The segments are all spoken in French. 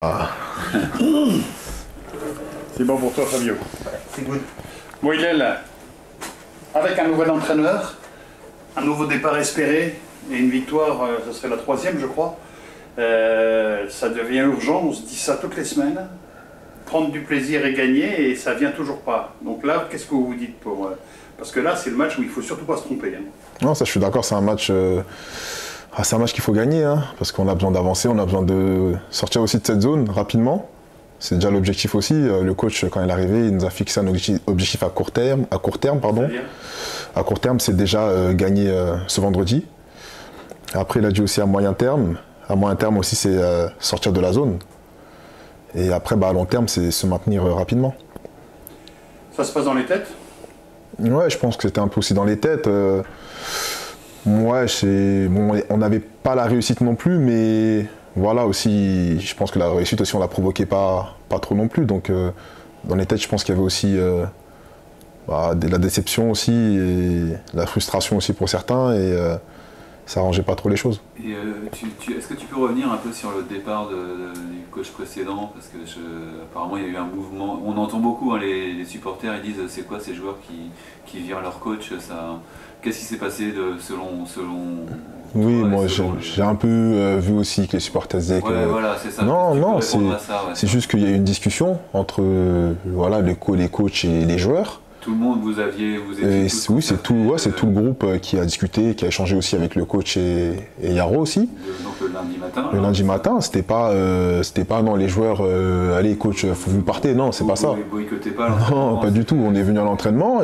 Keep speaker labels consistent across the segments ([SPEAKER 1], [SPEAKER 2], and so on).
[SPEAKER 1] Ah.
[SPEAKER 2] C'est bon pour toi, Fabio.
[SPEAKER 3] C'est good.
[SPEAKER 2] Bon, avec un nouvel entraîneur, un nouveau départ espéré et une victoire, ce serait la 3e, je crois. Ça devient urgent, on se dit ça toutes les semaines. Prendre du plaisir et gagner, et ça vient toujours pas. Donc là, qu'est-ce que vous vous dites pour... parce que là, c'est le match où il faut surtout pas se tromper. Hein.
[SPEAKER 1] Non, ça je suis d'accord, c'est un match... c'est un match qu'il faut gagner, hein, parce qu'on a besoin d'avancer, on a besoin de sortir aussi de cette zone rapidement. C'est déjà l'objectif aussi. Le coach, quand il est arrivé, il nous a fixé un objectif à court terme. À court terme, c'est déjà gagner ce vendredi. Après, il a dit aussi à moyen terme. À moyen terme aussi, c'est sortir de la zone. Et après, à long terme, c'est se maintenir rapidement.
[SPEAKER 2] Ça se passe dans les têtes?
[SPEAKER 1] Ouais, je pense que c'était un peu aussi dans les têtes. Ouais, bon, on n'avait pas la réussite non plus, mais voilà aussi, je pense que la réussite aussi, on la provoquait pas trop non plus. Donc, dans les têtes, je pense qu'il y avait aussi la déception aussi, et la frustration aussi pour certains, et ça arrangeait pas trop les choses.
[SPEAKER 4] Et est-ce que tu peux revenir un peu sur le départ du coach précédent? Parce que apparemment, il y a eu un mouvement. On entend beaucoup, hein, les supporters, ils disent c'est quoi ces joueurs qui virent leur coach, ça... Qu'est-ce qui s'est passé selon
[SPEAKER 1] Oui,
[SPEAKER 4] toi,
[SPEAKER 1] moi j'ai un peu vu aussi que les supporters disaient que...
[SPEAKER 4] voilà, c'est ça.
[SPEAKER 1] Non, c'est juste qu'il y a eu une discussion entre les coachs et les joueurs.
[SPEAKER 4] Tout le monde, vous étiez
[SPEAKER 1] oui, c'est tout le groupe qui a discuté, qui a échangé aussi avec le coach et Yaro aussi.
[SPEAKER 4] Donc le lundi matin.
[SPEAKER 1] Le lundi matin, c'était pas non, les joueurs, allez coach, vous partez, non, c'est pas ça.
[SPEAKER 4] Vous boycottez pas
[SPEAKER 1] non, pas du tout, on est venu à l'entraînement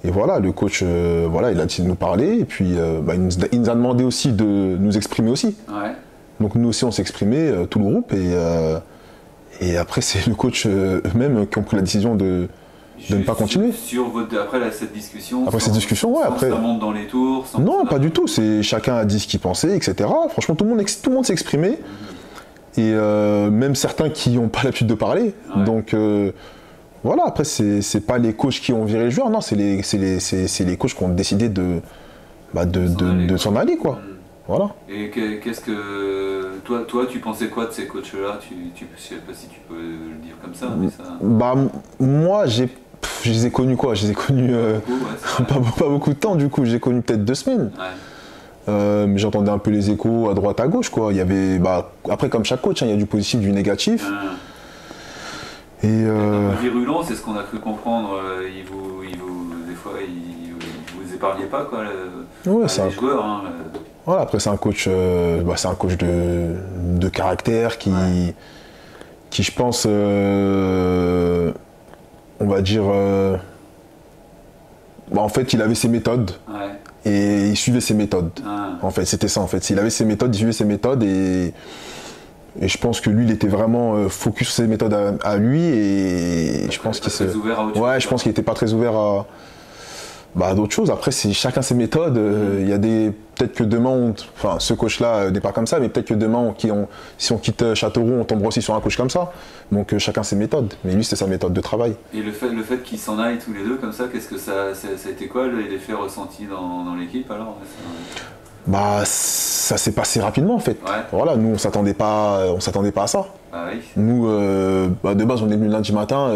[SPEAKER 1] et voilà, le coach, il a décidé de nous parler, et puis il nous a demandé aussi de nous exprimer aussi. Ouais. Donc nous aussi on s'est exprimé, tout le groupe, et après c'est le coach eux-mêmes qui ont pris la décision de ne pas continuer.
[SPEAKER 4] Après cette discussion,
[SPEAKER 1] après
[SPEAKER 4] ça monte dans les tours.
[SPEAKER 1] Non, pas du tout, chacun a dit ce qu'il pensait, etc. Franchement, tout le monde s'est exprimé, et même certains qui n'ont pas l'habitude de parler, ouais. Donc... voilà, après, c'est pas les coachs qui ont viré les joueurs, non, c'est les coachs qui ont décidé de s'en aller, quoi. Voilà.
[SPEAKER 4] Et qu'est-ce que... Toi, tu pensais quoi de ces coachs-là? Je sais pas si tu peux le dire comme ça, mais ça...
[SPEAKER 1] Moi, je les ai connus quoi? Je les ai connus pas beaucoup de temps, du coup, j'ai connu peut-être 2 semaines. Ouais. Mais j'entendais un peu les échos à droite, à gauche, quoi. Il y avait, après, comme chaque coach, hein, il y a du positif, du négatif.
[SPEAKER 4] Et virulent, c'est ce qu'on a cru comprendre. Des fois, il vous épargnait pas, quoi. Les joueurs. Hein,
[SPEAKER 1] Voilà, après c'est un coach, de caractère qui, je pense, on va dire, en fait, il avait ses méthodes. Ouais. Et il suivait ses méthodes. En fait, c'était ça. En fait, s'il avait ses méthodes, il suivait ses méthodes et je pense que lui, il était vraiment focus sur ses méthodes à lui, et je pense qu'il je pense qu'il n'était pas très ouvert à d'autres choses. Après, c'est chacun ses méthodes. Il y a peut-être que demain, ce coach-là n'est pas comme ça, mais peut-être que demain, si on quitte Châteauroux, on tombera aussi sur un coach comme ça. Donc chacun ses méthodes. Mais lui, c'était sa méthode de travail.
[SPEAKER 4] Et le fait qu'ils s'en aillent tous les deux comme ça, qu'est-ce que ça a été quoi l'effet ressenti dans l'équipe alors?
[SPEAKER 1] Ça s'est passé rapidement en fait. Ouais. Voilà, nous on s'attendait pas à ça.
[SPEAKER 4] Ah oui.
[SPEAKER 1] Nous, de base, on est venu lundi matin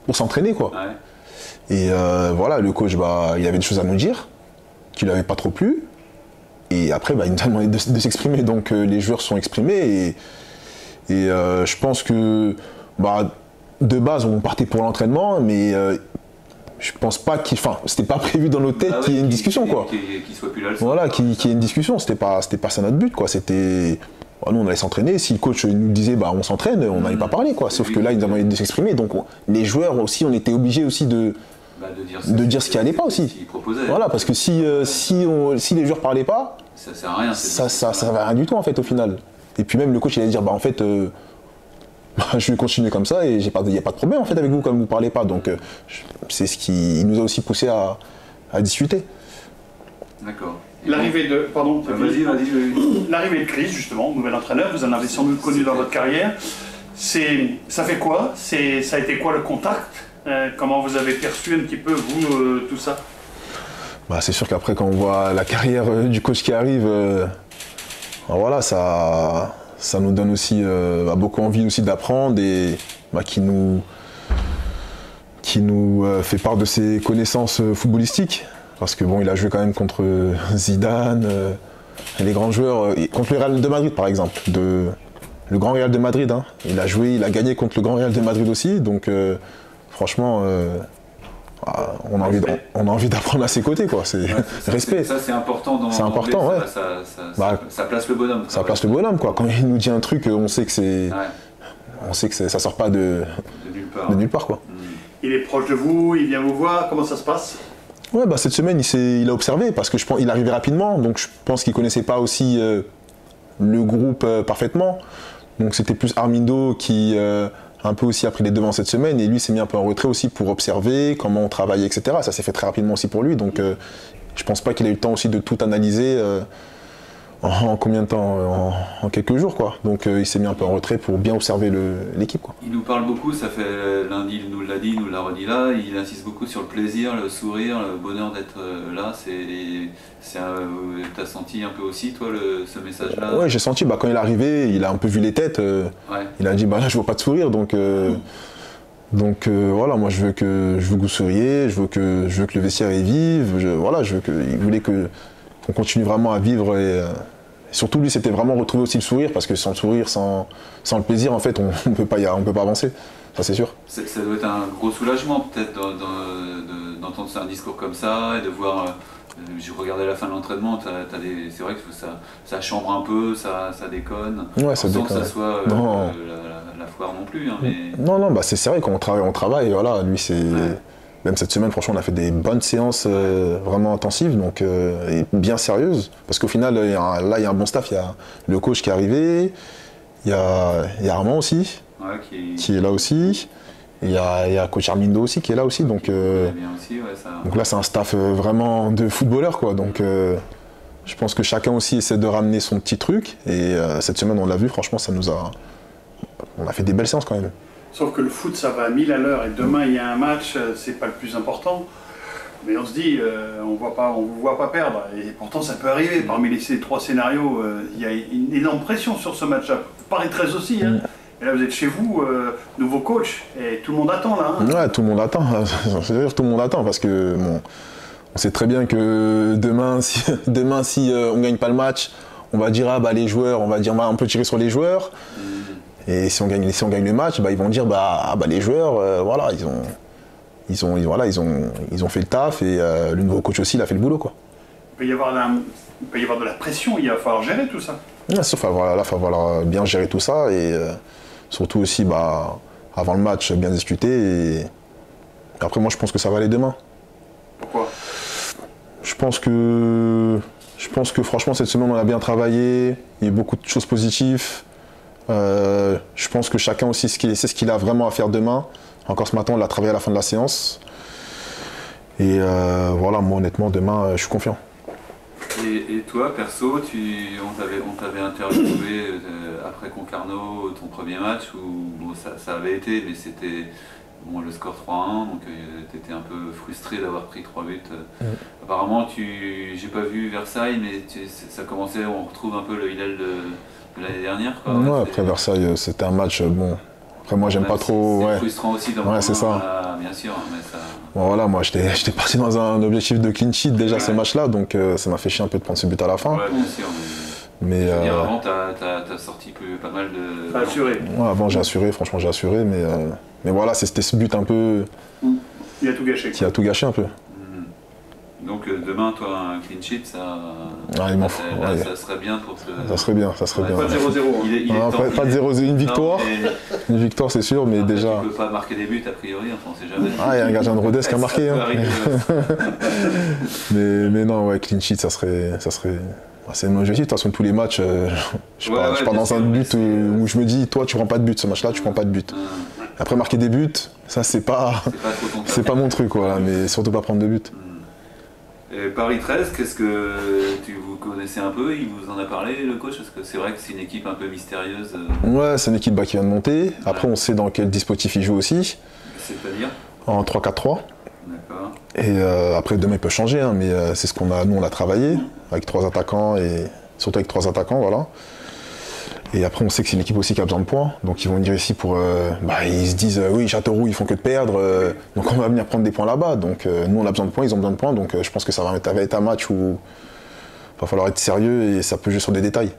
[SPEAKER 1] pour s'entraîner quoi. Ouais. Et voilà, le coach, il avait des choses à nous dire qui lui avaient pas trop plu. Et après, il nous a demandé de s'exprimer. Donc les joueurs se sont exprimés et je pense que de base, on partait pour l'entraînement, mais je pense pas c'était pas prévu dans nos têtes qu'il y ait une discussion quoi.
[SPEAKER 4] Qu'il soit plus là le soir.
[SPEAKER 1] Voilà, qu'il y ait une discussion, c'était pas ça notre but quoi. Nous on allait s'entraîner, si le coach nous disait on s'entraîne, on n'allait pas parler quoi. Sauf que là il nous a demandé de s'exprimer, donc les joueurs aussi, on était obligés aussi de dire ce qui allait pas aussi. Voilà, parce que si les joueurs parlaient pas,
[SPEAKER 4] ça sert à rien.
[SPEAKER 1] Ça servait à rien du tout en fait au final. Et puis même le coach il allait dire en fait je vais continuer comme ça et il n'y a pas de problème en fait avec vous comme vous ne parlez pas. Donc c'est ce qui nous a aussi poussé à discuter.
[SPEAKER 4] D'accord.
[SPEAKER 2] L'arrivée de... Pardon.
[SPEAKER 4] Vas-y.
[SPEAKER 2] L'arrivée de Chris, justement, nouvel entraîneur, vous en avez sans doute connu dans votre carrière. Ça fait quoi? Ça a été quoi le contact? Comment vous avez perçu un petit peu, vous, tout ça?
[SPEAKER 1] C'est sûr qu'après quand on voit la carrière du coach qui arrive, voilà, ça ça nous donne aussi beaucoup envie aussi d'apprendre et qui nous fait part de ses connaissances footballistiques. Parce que bon, il a joué quand même contre Zidane, les grands joueurs, contre le Real de Madrid par exemple, le grand Real de Madrid. Hein. Il a gagné contre le grand Real de Madrid aussi, donc franchement, on a envie d'apprendre à ses côtés, quoi. C'est respect.
[SPEAKER 4] Ça c'est important.
[SPEAKER 1] C'est important, ouais.
[SPEAKER 4] Ça place le bonhomme.
[SPEAKER 1] Ça place le bonhomme, quoi. Quand il nous dit un truc, on sait que ça sort pas de nulle part, quoi.
[SPEAKER 2] Il est proche de vous, il vient vous voir, comment ça se passe?
[SPEAKER 1] Ouais, cette semaine, il a observé parce que je pense qu'il arrivait rapidement, donc je pense qu'il connaissait pas aussi le groupe parfaitement. Donc c'était plus Armindo qui un peu aussi a pris les devants cette semaine et lui s'est mis un peu en retrait aussi pour observer comment on travaillait, etc. Ça s'est fait très rapidement aussi pour lui, donc je pense pas qu'il a eu le temps aussi de tout analyser en combien de temps, en quelques jours, quoi. Donc il s'est mis un peu en retrait pour bien observer l'équipe, quoi.
[SPEAKER 4] Il nous parle beaucoup, ça fait lundi, il nous l'a dit, il nous l'a redit là, il insiste beaucoup sur le plaisir, le sourire, le bonheur d'être là. T'as senti un peu aussi, toi, ce message-là?
[SPEAKER 1] Ouais, j'ai senti, quand il est arrivé, il a un peu vu les têtes, il a dit, là, je vois pas de sourire, donc voilà, moi je veux que vous souriez, je veux que le vestiaire y vive, il voulait qu'on continue vraiment à vivre et surtout lui c'était vraiment retrouver aussi le sourire parce que sans le sourire, sans le plaisir en fait on peut pas avancer, ça c'est sûr.
[SPEAKER 4] Ça doit être un gros soulagement peut-être d'entendre un discours comme ça et de voir, je regardais la fin de l'entraînement, c'est vrai que ça chambre un peu, ça déconne,
[SPEAKER 1] ouais, ça déconne.
[SPEAKER 4] Sans que ça soit la foire non plus. Hein, mais...
[SPEAKER 1] Non, c'est vrai qu'on travaille, et voilà, lui c'est... Ouais. Même cette semaine, franchement, on a fait des bonnes séances vraiment intensives, donc et bien sérieuses. Parce qu'au final, il y a un bon staff. Il y a le coach qui est arrivé, il y a Armand aussi, qui est là aussi. Et il y a coach Armindo aussi qui est là aussi. Donc là, c'est un staff vraiment de footballeurs, quoi. Donc je pense que chacun aussi essaie de ramener son petit truc. Et cette semaine, on l'a vu, franchement, on a fait des belles séances quand même.
[SPEAKER 2] Sauf que le foot, ça va à 1000 à l'heure et demain, il y a un match, c'est pas le plus important. Mais on se dit, on vous voit pas perdre. Et pourtant, ça peut arriver. Parmi ces 3 scénarios, il y a une énorme pression sur ce match-là. Paris-13 aussi. Hein. Et là, vous êtes chez vous, nouveau coach, et tout le monde attend là. Hein.
[SPEAKER 1] Ouais, tout le monde attend. C'est-à-dire tout le monde attend parce que on sait très bien que demain, si on gagne pas le match, on va dire les joueurs, on peut tirer sur les joueurs. Et si on gagne le match, ils vont dire les joueurs, voilà, ils ont fait le taf et le nouveau coach aussi, il a fait le boulot, quoi.
[SPEAKER 2] Il peut y avoir de la pression, il va falloir gérer tout ça.
[SPEAKER 1] Ouais, sauf il va falloir bien gérer tout ça et surtout aussi avant le match bien discuter et après moi je pense que ça va aller demain.
[SPEAKER 2] Pourquoi?
[SPEAKER 1] Je pense que franchement cette semaine on a bien travaillé, il y a beaucoup de choses positives. Je pense que chacun aussi sait ce qu'il a vraiment à faire demain. Encore ce matin, on l'a travaillé à la fin de la séance. Et voilà, moi honnêtement, demain, je suis confiant.
[SPEAKER 4] Et toi, perso, on t'avait interviewé après Concarneau, ton premier match, où ça avait été, mais c'était le score 3-1, donc tu étais un peu frustré d'avoir pris 3 buts. Apparemment, j'ai pas vu Versailles, mais ça commençait, on retrouve un peu le Hillel de l'année dernière, quoi.
[SPEAKER 1] Ouais, après Versailles, c'était un match bon. Après moi j'aime pas trop.
[SPEAKER 4] C'est frustrant aussi dans
[SPEAKER 1] c'est ça.
[SPEAKER 4] Bien sûr, mais ça.
[SPEAKER 1] Bon, voilà, moi j'étais parti dans un objectif de clean sheet déjà ce match-là, donc ça m'a fait chier un peu de prendre ce but à la fin.
[SPEAKER 4] Ouais, bien sûr. Mais avant t'as sorti pas mal de.
[SPEAKER 2] T'as assuré.
[SPEAKER 1] Ouais, avant j'ai assuré, franchement j'ai assuré, mais voilà, c'était ce but un peu.
[SPEAKER 2] Il a tout gâché.
[SPEAKER 1] Qui a tout gâché un peu.
[SPEAKER 4] Donc demain, toi, un clean sheet, ça serait bien pour te...
[SPEAKER 1] Ça serait bien.
[SPEAKER 2] Pas de 0-0.
[SPEAKER 1] Pas de 0-0, une victoire. Une victoire, c'est sûr, mais déjà...
[SPEAKER 4] Tu peux pas marquer des buts, a priori, enfin, on sait jamais.
[SPEAKER 1] Il y a un gardien de Rodez qui a marqué. Mais non, ouais, clean sheet, ça serait... C'est mon objectif, de toute façon, tous les matchs, je pars dans un but où je me dis, toi, tu prends pas de but, ce match-là, tu prends pas de but. Après, marquer des buts, ça, c'est pas mon truc, quoi, mais surtout pas prendre de but.
[SPEAKER 4] Et Paris 13, qu'est-ce que vous connaissez un peu? Il vous en a parlé, le coach? Parce que c'est vrai que c'est une équipe un peu mystérieuse.
[SPEAKER 1] Ouais, c'est une équipe qui vient de monter. Après, on sait dans quel dispositif il joue aussi.
[SPEAKER 4] C'est-à-dire?
[SPEAKER 1] En 3-4-3.
[SPEAKER 4] D'accord.
[SPEAKER 1] Et après, demain, il peut changer, hein, mais c'est ce qu'on a, nous, on l'a travaillé, avec 3 attaquants, et surtout avec 3 attaquants, voilà. Et après, on sait que c'est une équipe aussi qui a besoin de points. Donc, ils vont venir ici pour. Ils se disent, oui, Châteauroux, ils font que de perdre. Donc, on va venir prendre des points là-bas. Donc, nous, on a besoin de points, ils ont besoin de points. Donc, je pense que ça va être un match où il va falloir être sérieux et ça peut jouer sur des détails.